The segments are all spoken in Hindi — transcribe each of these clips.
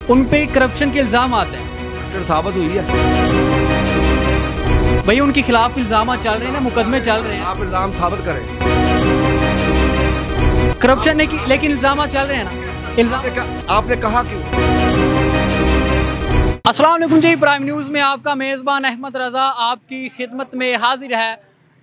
उन पे करप्शन के इल्ज़ाम आते हैं, करप्शन साबित हुई है। भैया उनके खिलाफ इल्ज़ाम चल रहे हैं ना, मुकदमे चल रहे हैं। आप इल्ज़ाम साबित करें। करप्शन नहीं की, लेकिन इल्ज़ाम चल रहे हैं ना। इल्ज़ाम आपने कहा क्यों? अस्सलाम वालेकुम जी, प्राइम न्यूज़ में आपका मेज़बान अहमद रज़ा आपकी खिदमत में हाजिर है।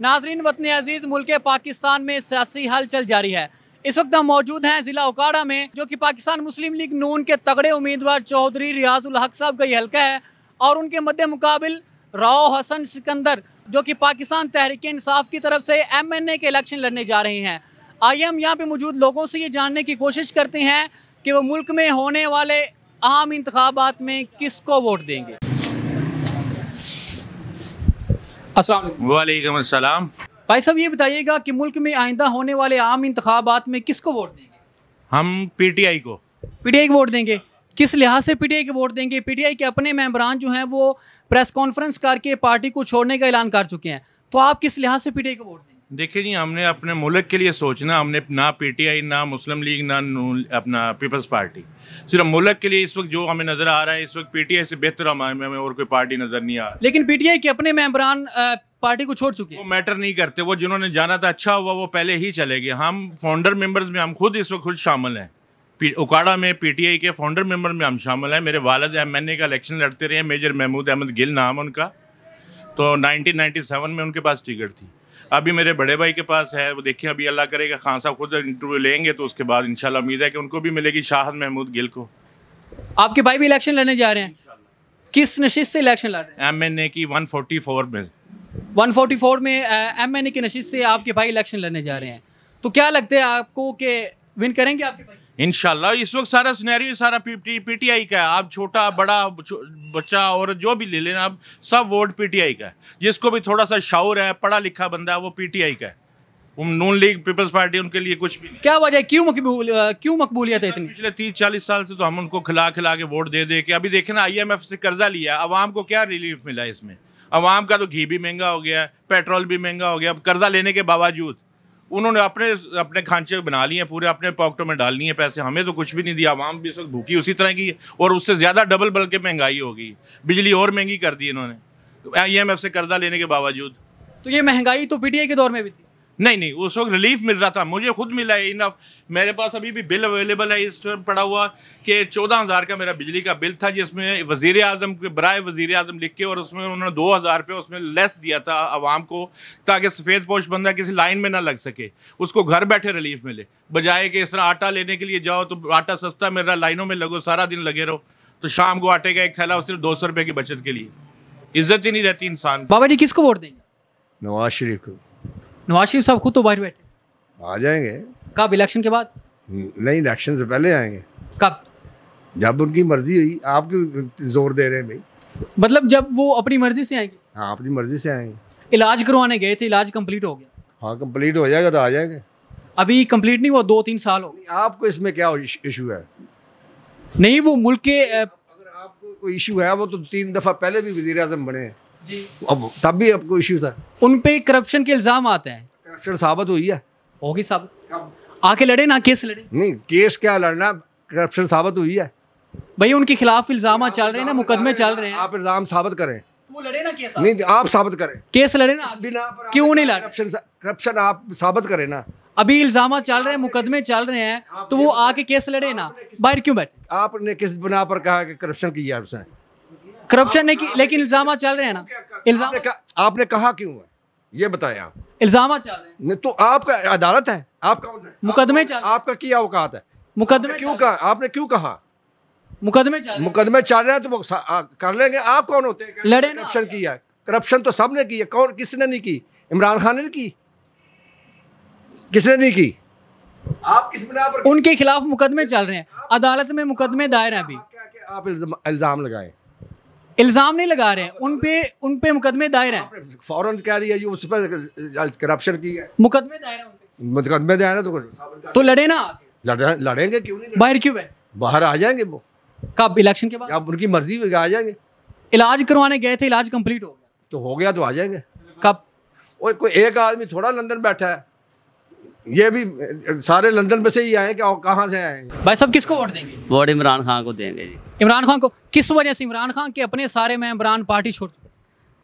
नाज़रीन, वतन अजीज़ मुल्क पाकिस्तान में सियासी हलचल जारी है। इस वक्त हम मौजूद हैं ज़िला उकाड़ा में, जो कि पाकिस्तान मुस्लिम लीग नून के तगड़े उम्मीदवार चौधरी रियाजुल हक साहब का ये हल्का है, और उनके मद्दे मुकाबिल राव हसन सिकंदर जो कि पाकिस्तान तहरीक इंसाफ की तरफ से MNA के इलेक्शन लड़ने जा रहे हैं। आइए हम यहाँ पे मौजूद लोगों से ये जानने की कोशिश करते हैं कि वो मुल्क में होने वाले आम इंतखाबात में किसको वोट देंगे। अस्सलाम वालेकुम। वालेकुम अस्सलाम। भाई साहब, ये बताइएगा कि मुल्क में आइंदा होने वाले आम इंतखाबात में किसको वोट देंगे? हम PTI को। PTI को वोट देंगे। किस लिहाज से PTI को वोट देंगे? PTI के अपने मेंबरान जो हैं वो प्रेस कॉन्फ्रेंस करके पार्टी को छोड़ने का ऐलान कर चुके हैं, तो आप किस लिहाज से PTI को वोट देंगे? देखिए जी, हमने अपने मुल्क के लिए सोचना, हमने ना PTI, ना मुस्लिम लीग, ना अपना पीपल्स पार्टी, सिर्फ मुल्क के लिए इस वक्त जो हमें नज़र आ रहा है, इस वक्त PTI से बेहतर हमें और कोई पार्टी नज़र नहीं आ रही। लेकिन PTI के अपने मेंबरान पार्टी को छोड़ चुके हैं। वो मैटर नहीं करते, वो जिन्होंने जाना था अच्छा हुआ, वो पहले ही चले गए। हम फाउंडर मेंबर्स में हम खुद इस वक्त खुद शामिल हैं। उकाड़ा में PTI के फाउंडर मेंबर में हम शामिल हैं। मेरे वालिद MNA का इलेक्शन लड़ते रहे, मेजर महमूद अहमद गिल नाम उनका। तो 1997 में उनके पास टिकट थी। अभी मेरे बड़े भाई के पास है, वो देखिए अभी अल्लाह करेगा खान साहब खुद इंटरव्यू लेंगे तो उसके बाद इंशाल्लाह उम्मीद है कि उनको भी मिलेगी शाहद महमूद गिल को। आपके भाई भी इलेक्शन लड़ने जा रहे हैं, किस नशिस्त से इलेक्शन लड़ रहे हैं? MNA की 144 में 144 में MNA की नशिस्त से आपके भाई इलेक्शन लड़ने जा रहे हैं, तो क्या लगता है आपको कि विन करेंगे आपके भाई? इंशाल्लाह। इस वक्त सारा सिनेरियो सारा PTI का है। आप छोटा बड़ा बच्चा और जो भी ले लेना, आप सब वोट PTI का है। जिसको भी थोड़ा सा शौर है, पढ़ा लिखा बंदा है, वो PTI का है। नून लीग पीपल्स पार्टी उनके लिए कुछ भी नहीं। क्या वजह, क्यों मकबूलियत है इतनी? पिछले 30-40 साल से तो हम उनको खिला खिला के वोट दे दे के, अभी देखे ना IMF से कर्जा लिया, अवाम को क्या रिलीफ मिला इसमें? अवाम का तो घी भी महंगा हो गया, पेट्रोल भी महंगा हो गया। अब कर्जा लेने के बावजूद उन्होंने अपने खांचे बना लिए पूरे, अपने पॉकेटों में डाल लिए पैसे। हमें तो कुछ भी नहीं दिया। आवाम भी इस वक्त भूखी उसी तरह की, और उससे ज़्यादा डबल बल्कि महंगाई हो गई। बिजली और महंगी कर दी इन्होंने IMF से कर्जा लेने के बावजूद। तो ये महंगाई तो PTI के दौर में भी थी। नहीं, उस वक्त रिलीफ मिल रहा था। मुझे खुद मिला है इनफ। मेरे पास अभी भी बिल अवेलेबल है इस टाइम पड़ा हुआ कि 14,000 का मेरा बिजली का बिल था, जिसमें वज़ीर आज़म के बराए वज़ीर आज़म लिख के, और उसमें उन्होंने 2,000 रुपये उसमें लेस दिया था आवाम को, ताकि सफ़ेद पोश बंदा किसी लाइन में ना लग सके, उसको घर बैठे रिलीफ मिले। बजाय कि इस तरह आटा लेने के लिए जाओ तो आटा सस्ता मिल रहा, लाइनों में लगो, सारा दिन लगे रहो, तो शाम को आटे का एक थैला सिर्फ 200 रुपये की बचत के लिए। इज्जत ही नहीं रहती इंसान। बाबा जी किसको वोट देंगे? नवाज शरीफ को। नवाज शरीफ साहब खुद तो बाहर बैठे। आ जाएंगे। कब? इलेक्शन के बाद? नहीं, इलेक्शन से पहले आएंगे। कब? जब उनकी मर्जी हुई। आप क्यों जोर दे रहे हैं भाई? मतलब जब वो अपनी मर्जी से आएंगे? हाँ, अपनी मर्जी से आएंगे। इलाज करवाने गए थे, इलाज कंप्लीट हो गया? हाँ, कंप्लीट हो जाएगा तो आ जाएंगे। अभी कंप्लीट नहीं हुआ, 2-3 साल हो गए। आपको इसमें क्या इशू है? नहीं, वो मुल्क के अगर आपको कोई इशू है, वो तो 3 दफ़ा पहले भी वज़ीर आज़म बने हैं जी, अब, तब भी आपको इशू था। उन पे करप्शन के इल्ज़ाम आते हैं। करप्शन साबित हुई है। होगी साहब, आके लड़े ना, केस लड़े। नहीं, केस क्या लड़ना, करप्शन साबित हुई है। भैया उनके खिलाफ इल्ज़ाम चल रहे हैं ना, मुकदमे चल रहे हैं। आप इल्ज़ाम साबित करें। वो लड़े ना केस। नहीं, आप साबित करें। केस लड़े ना, बिना पर क्यों नहीं लड़? करप्शन आप साबित करें ना। अभी इल्ज़ाम चल रहे हैं, मुकदमे चल रहे हैं, तो वो आके केस लड़े ना, बाहर क्यों बैठे? आपने किस बिना पर कहा कि करप्शन किया है उसने? करप्शन नहीं की, लेकिन इल्ज़ाम चल रहे हैं ना। इल्ज़ाम आपने कहा क्यों है, ये बताएं आप। इल्ज़ाम चल रहे हैं, नहीं तो आपका अदालत है, आप कौन है? मुकदमे चल, आपका क्या औकात है? मुकदमे क्यों कहा? आपने क्यों कहा? मुकदमे चल रहे हैं। मुकदमे चल रहे हैं तो वो कर लेंगे। आप कौन होते हैं? लड़े ना। करप्शन किया है। करप्शन तो सबने की है। कौन, किसने नहीं की? इमरान खान ने की? किसने नहीं की? आप किस बिना पर? उनके खिलाफ मुकदमे चल रहे हैं, अदालत में मुकदमे दायर हैं। अभी आप इल्जाम लगाएं। इल्ज़ाम नहीं लगा रहे हैं, उन पे मुकदमे दायर हैं। फौरन कह दिया जी उस पर करप्शन की है, मुकदमे दायर हैं उन पे। मुकदमे दे रहे तो लड़े ना, लड़ेंगे क्यों नहीं? बाहर क्यों बैठे? बाहर आ जाएंगे वो। कब? इलेक्शन के बाद? अब उनकी मर्जी होगी, आ जाएंगे। इलाज करवाने गए थे, इलाज कंप्लीट हो गया। तो हो गया तो आ जाएंगे। कब? कोई एक आदमी थोड़ा लंदन बैठा है, ये भी सारे लंदन में से ही आए कि कहाँ से आए? भाई साहब किसको वोट देंगे? वोट इमरान खान को देंगे जी। इमरान खान को किस वजह से? इमरान खान के अपने सारे मेंबरान पार्टी छोड़,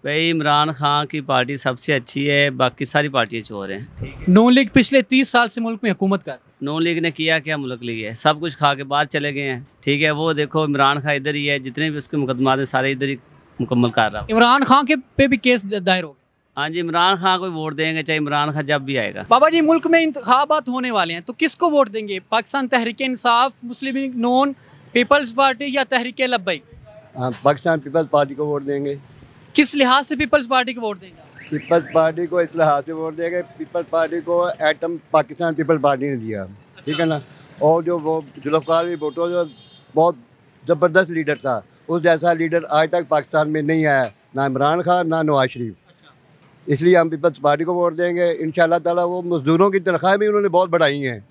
भाई इमरान खान की पार्टी सबसे अच्छी है, बाकी सारी पार्टियाँ चोर हैं। ठीक है, नून लीग पिछले 30 साल से मुल्क में हुकूमत कर, नून लीग ने किया क्या? मुल्क लीग है, सब कुछ खा के बाद चले गए हैं। ठीक है, वो देखो इमरान खान इधर ही है, जितने भी उसके मुकदमात हैं सारे इधर ही मुकम्मल कर रहा है। इमरान खान के पे भी केस दायर हो गए। हाँ जी, इमरान खान को वोट देंगे, चाहे इमरान खान जब भी आएगा। बाबा जी मुल्क में इंतखाबात होने वाले हैं, तो किसको वोट देंगे? पाकिस्तान तहरीक इंसाफ, मुस्लिम लीग नून, पीपल्स पार्टी या तहरीक लब्बैक? पाकिस्तान पीपल्स पार्टी को वोट देंगे। किस लिहाज से पीपल्स पार्टी को वोट देंगे? पीपल्स पार्टी को इस लिहाज से वोट देंगे, पीपल्स पार्टी को एटम पाकिस्तान पीपल्स पार्टी ने दिया, ठीक है ना। और जो वो जुल्फ़िकार अली भुट्टो जो बहुत ज़बरदस्त लीडर था, उस जैसा लीडर आज तक पाकिस्तान में नहीं आया, ना इमरान खान ना नवाज शरीफ। इसलिए हम पीपल्स पार्टी को वोट देंगे। इंशाअल्लाह ताला वो मज़दूरों की तनख्वाह भी उन्होंने बहुत बढ़ाई हैं।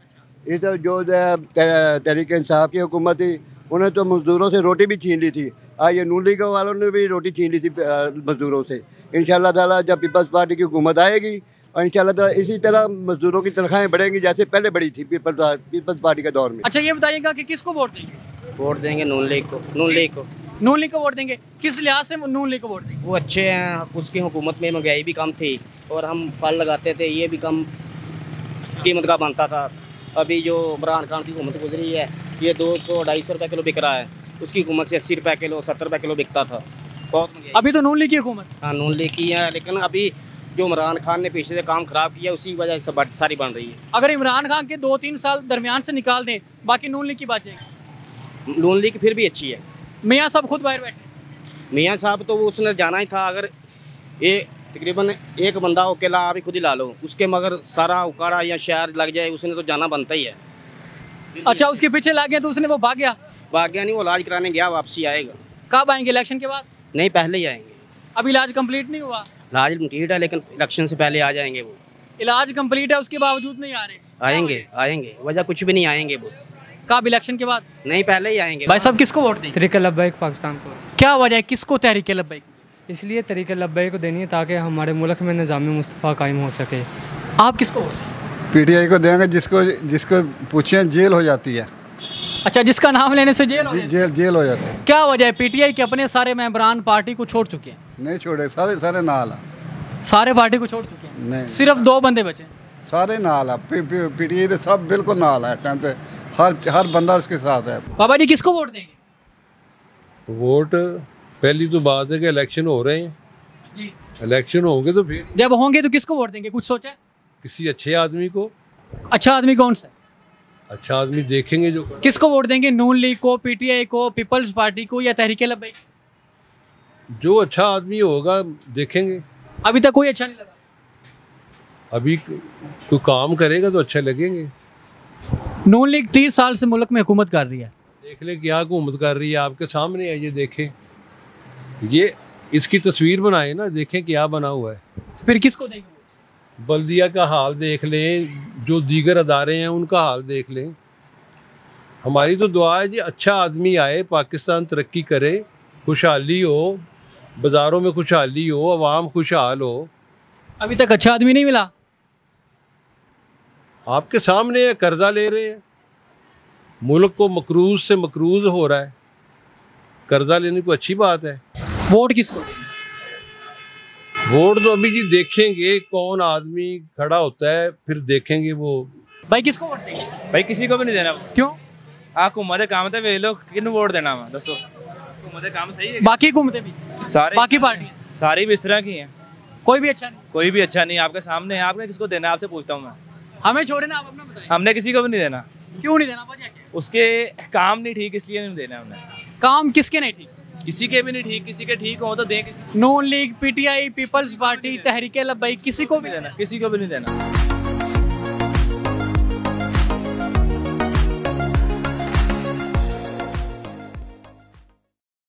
इस जो तहरीक इंसाफ की हुकूमत थी, उन्होंने तो मज़दूरों से रोटी भी छीन ली थी। आज ये नून लीग वालों ने भी रोटी छीन ली थी मज़दूरों से। इंशाअल्लाह ताला जब पीपल्स पार्टी की हुकूमत आएगी और इंशाअल्लाह ताला इसी तरह मज़दूरों की तनख्वाहें बढ़ेंगी जैसे पहले बढ़ी थी पीपल्स पार्टी के दौर में। अच्छा ये बताइएगा कि किसको वोट देंगे? वोट देंगे नून लीग को। नून लीग को नून लीग को वोट देंगे। किस लिहाज से नून लीग को वोट देंगे? वो अच्छे हैं, उसकी हुकूमत में महंगाई भी कम थी और हम फल लगाते थे, ये भी कम कीमत का बनता था। अभी जो इमरान खान की हुकूमत गुजरी है, ये 200-250 रुपये किलो बिक रहा है, उसकी हुकूमत से 80 रुपये किलो 70 रुपये किलो बिकता था। बहुत अभी तो नून लीग की हुकूमत। हाँ नून लीग की है, लेकिन अभी जो इमरान खान ने पीछे से काम खराब किया उसी वजह से सारी बन रही है। अगर इमरान खान के 2-3 साल दरमियान से निकाल दें, बाकी नून लीग की बात जाएगी। नून लीग फिर भी अच्छी है। मियाँ साहब खुद बाहर बैठे। मियाँ साहब तो उसने जाना ही था। अगर ये तकरीबन एक बंदा अकेला आप ही खुद ही ला लो, उसके मगर सारा उकाड़ा या शहर लग जाए, उसने तो जाना बनता ही है। अच्छा उसके पीछे लग गया तो उसने वो भाग गया? भाग गया नहीं, वो इलाज कराने गया, वापसी आएगा। कब आएंगे? इलेक्शन के बाद? नहीं, पहले ही आएंगे। अभी इलाज कंप्लीट नहीं हुआ? इलाज कंप्लीट है, लेकिन इलेक्शन से पहले आ जाएंगे वो। इलाज कंप्लीट है, उसके बावजूद नहीं आ रहे? आएंगे आएंगे, वजह कुछ भी नहीं, आएंगे बस। कब? इलेक्शन के बाद? नहीं, पहले ही आएंगे। भाई साहब किसको वोट दें? तहरीक लब्बैक पाकिस्तान को। क्या वजह है, किसको तहरीक लब्बैक? इसलिए तहरीक लब्बैक को देनी है ताकि हमारे मुल्क में निज़ाम मुस्तफ़ा कायम हो सके। आप किसको वोट? पीटीआई को देंगे, जिसको पूछें जेल हो जाती है। अच्छा जिसका नाम लेने से जेल हो जाती है? जेल हो जाती है। क्या वजह है? पीटीआई के अपने सारे मेंबरान पार्टी को छोड़ चुके हैं। नहीं छोड़े, सारे नाल है। सारे पार्टी को छोड़ चुके हैं? नहीं, सिर्फ 2 बंदे बचे। सारे नाल है। पीटीआई के सब बिल्कुल नाल है। टाइम पे हर बंदा उसके साथ है। बाबा जी किसको वोट देंगे? वोट पहली तो बात है कि इलेक्शन हो रहे हैं जी। इलेक्शन होंगे तो फिर जब होंगे तो किसको वोट देंगे? कुछ सोचा है? किसी अच्छे आदमी को। अच्छा आदमी कौन सा? अच्छा आदमी देखेंगे जो। किसको वोट देंगे? नून लीग को, पीटीआई को, पीपल्स पार्टी को या तहरीक लब्बैक? जो अच्छा आदमी होगा देखेंगे। अभी तक कोई अच्छा नहीं लगा। अभी कोई काम करेगा तो अच्छा लगेंगे। नून लीग 30 साल से मुल्क में हुकूमत कर रही है। देख ले क्या हुकूमत कर रही है, आपके सामने है, ये देखें, ये इसकी तस्वीर बनाए ना, देखें क्या बना हुआ है। फिर किसको देंगे? बल्दिया का हाल देख लें, जो दीगर अदारे हैं उनका हाल देख लें। हमारी तो दुआ है जी अच्छा आदमी आए, पाकिस्तान तरक्की करे, खुशहाली हो, बाज़ारों में खुशहाली हो, अवाम खुशहाल हो। अभी तक अच्छा आदमी नहीं मिला। आपके सामने कर्जा ले रहे हैं, मुल्क को मकरूज से मकरूज हो रहा है, कर्जा लेने को अच्छी बात है। वोट किसको? वोट तो अभी जी देखेंगे कौन आदमी खड़ा होता है, फिर देखेंगे वो। भाई किसको वोट देंगे? भाई किसी को भी नहीं देना। क्यों? हुकूमत काम थे वे लोग किन वोट देना वा दसो। हुकूमत काम सही है। बाकी हुकूमतें भी सारे, बाकी पार्टियां सारी भी इस तरह की हैं, कोई भी अच्छा नहीं। कोई भी अच्छा नहीं। आपके सामने है, आपने किसको देना? आपसे पूछता हूँ मैं। हमें छोड़े ना, आप अपना बताइए। हमने किसी को भी नहीं देना। क्यों नहीं देना? वजह क्या है? उसके काम नहीं ठीक, इसलिए नहीं देना हमने। काम किसके नहीं ठीक? किसी के भी नहीं ठीक, किसी के ठीक हो तो दें। नून लीग, पीटीआई, पीपल्स पार्टी, तहरीक लब्बैक, किसी को भी देना, किसी को भी नहीं देना।